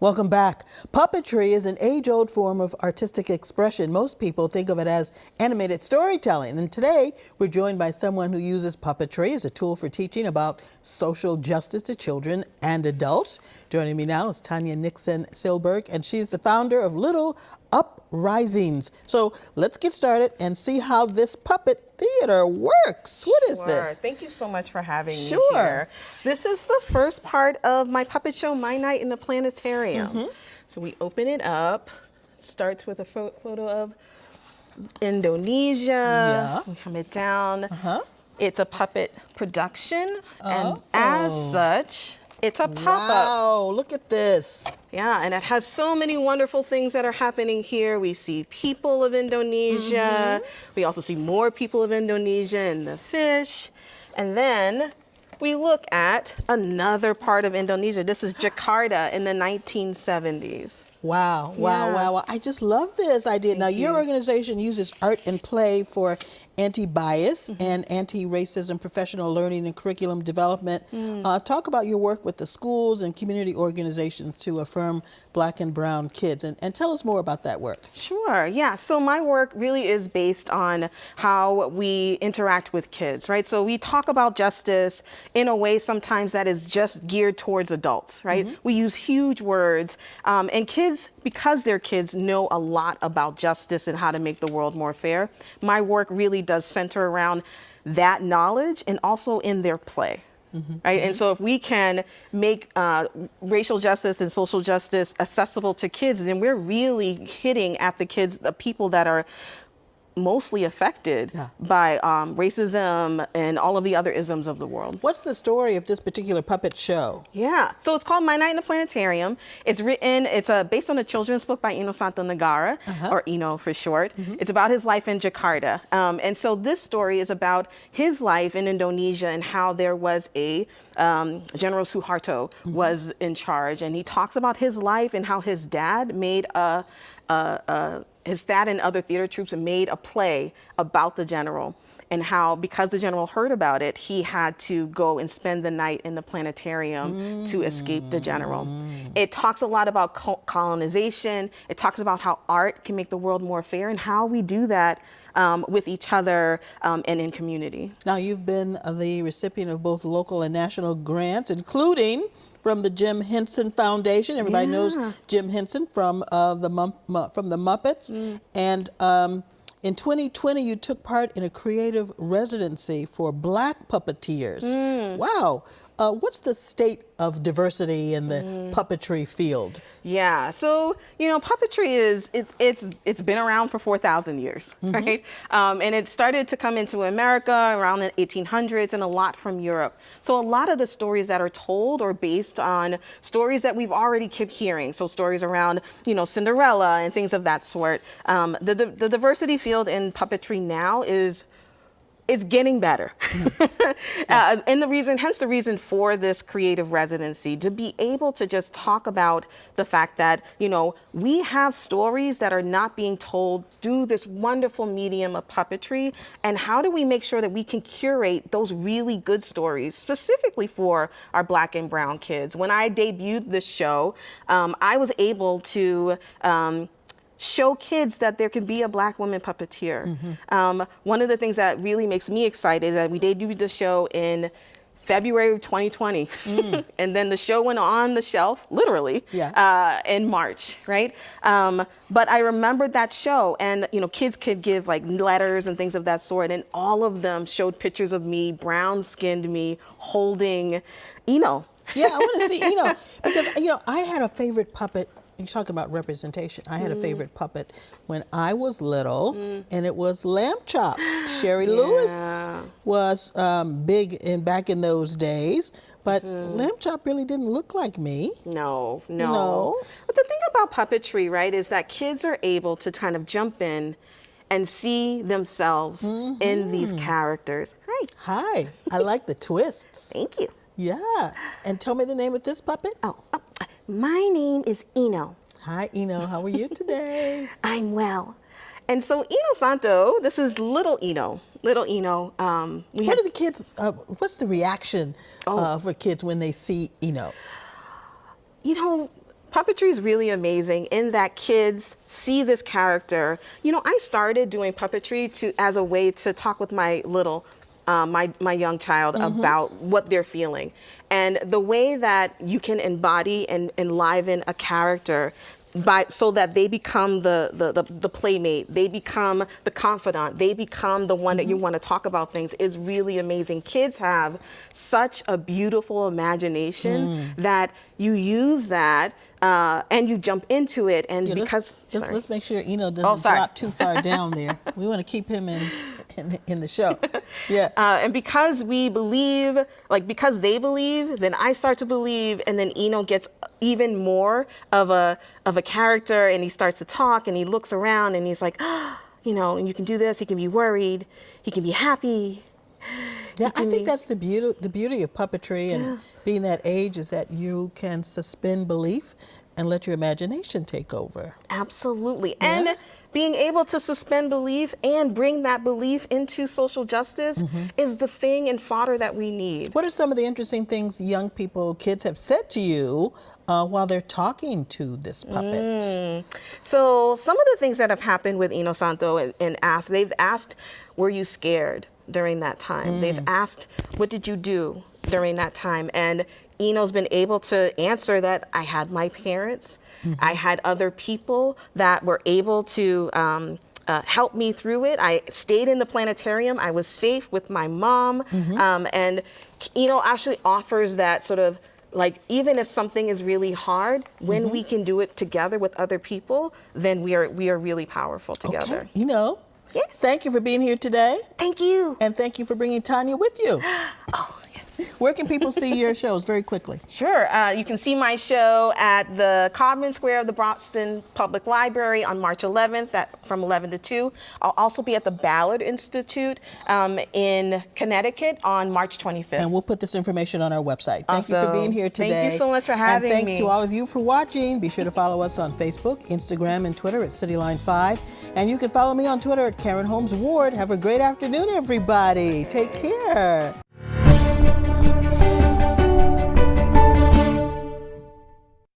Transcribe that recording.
Welcome back. Puppetry is an age-old form of artistic expression. Most people think of it as animated storytelling. And today, we're joined by someone who uses puppetry as a tool for teaching about social justice to children and adults. Joining me now is Tanya Nixon Silberg, and she's the founder of Little Uprisings. So let's get started and see how this puppet theater works. What is this? Thank you so much for having me here. This is the first part of my puppet show, My Night in the Planetarium. So we open it up. It starts with a photo of Indonesia. We come it down. It's a puppet production, and as such, it's a pop-up. Wow, look at this. Yeah, and it has so many wonderful things that are happening here. We see people of Indonesia. We also see more people of Indonesia and the fish. And then we look at another part of Indonesia. This is Jakarta in the 1970s. Wow, wow, wow, wow. I just love this idea. Now, your organization uses art and play for anti-bias and anti-racism professional learning and curriculum development. Talk about your work with the schools and community organizations to affirm Black and brown kids, and tell us more about that work. Sure, yeah. So my work really is based on how we interact with kids, right? So we talk about justice in a way sometimes that is just geared towards adults, right? We use huge words, and kids, because they're kids, know a lot about justice and how to make the world more fair. My work really does center around that knowledge and also in their play. Right? And so if we can make racial justice and social justice accessible to kids, then we're really hitting at the kids, the people that are mostly affected by racism and all of the other isms of the world. What's the story of this particular puppet show? Yeah, so it's called My Night in the Planetarium. It's based on a children's book by Ino Santo Nagara, or Ino for short. It's about his life in Jakarta. And so this story is about his life in Indonesia and how there was a General Suharto was in charge. And he talks about his life and how his dad made his dad and other theater troops made a play about the general, and how, because the general heard about it, he had to go and spend the night in the planetarium to escape the general. It talks a lot about colonization. It talks about how art can make the world more fair and how we do that with each other and in community. Now, you've been the recipient of both local and national grants, including from the Jim Henson Foundation. Everybody knows Jim Henson from the Muppets. And in 2020, you took part in a creative residency for Black puppeteers. Wow. What's the state of diversity in the puppetry field? Yeah, so, you know, puppetry it's been around for 4,000 years, right? And it started to come into America around the 1800s and a lot from Europe. So a lot of the stories that are told are based on stories that we've already kept hearing. So stories around, you know, Cinderella and things of that sort. The diversity field in puppetry now it's getting better. And hence the reason for this creative residency, to be able to just talk about the fact that, you know, we have stories that are not being told through this wonderful medium of puppetry, and how do we make sure that we can curate those really good stories specifically for our Black and brown kids. When I debuted this show, I was able to show kids that there can be a Black woman puppeteer. One of the things that really makes me excited is that we debuted the show in February of 2020. And then the show went on the shelf, literally, in March, right? But I remembered that show, and, you know, kids could give like letters and things of that sort, and all of them showed pictures of me, brown-skinned me, holding Ino. Yeah, I want to see Ino, because, you know, I had a favorite puppet. You're talking about representation. I had a favorite puppet when I was little, and it was Lamb Chop. Sherry Lewis was big back in those days, but Lamb Chop really didn't look like me. No. But the thing about puppetry, right, is that kids are able to kind of jump in and see themselves in these characters. Hi, I like the twists. Thank you. Yeah, and tell me the name of this puppet. My name is Ino. Hi, Ino. How are you today? I'm well. And so Ino Santo, this is little Ino. Little Ino. What are the kids? What's the reaction for kids when they see Ino? You know, Puppetry is really amazing in that kids see this character. You know, I started doing puppetry as a way to talk with my my young child about what they're feeling. And the way that you can embody and enliven a character so that they become the playmate, they become the confidant, they become the one that you want to talk about things is really amazing. Kids have such a beautiful imagination that you use that and you jump into it. And because let's make sure Eno doesn't drop too far down there. We want to keep him in the show. Yeah. And because we believe, because they believe, then I start to believe, and then Eno gets even more of a character, and he starts to talk, and he looks around, and he's like, oh, you know, and you can do this. He can be worried. He can be happy. Yeah, I think that's the beauty of puppetry and being that age is that you can suspend belief and let your imagination take over. Absolutely. Yeah. And being able to suspend belief and bring that belief into social justice is the thing and fodder that we need. What are some of the interesting things young people, kids have said to you while they're talking to this puppet? So some of the things that have happened with Eno Santo they've asked, were you scared during that time? They've asked, what did you do during that time? And Eno's been able to answer that I had my parents, I had other people that were able to help me through it. I stayed in the planetarium. I was safe with my mom. And Eno actually offers that sort of even if something is really hard, when we can do it together with other people, then we are really powerful together. Okay. Eno, yes. Thank you for being here today. Thank you. And thank you for bringing Tanya with you. Oh, yes. Where can people see your shows very quickly? Sure. You can see my show at the Codman Square of the Boston Public Library on March 11th from 11 to 2. I'll also be at the Ballard Institute in Connecticut on March 25th. And we'll put this information on our website. Thank you for being here today. Thank you so much for having me. And thanks to all of you for watching. Be sure to follow us on Facebook, Instagram, and Twitter at Cityline 5. And you can follow me on Twitter at Karen Holmes Ward. Have a great afternoon, everybody. Take care.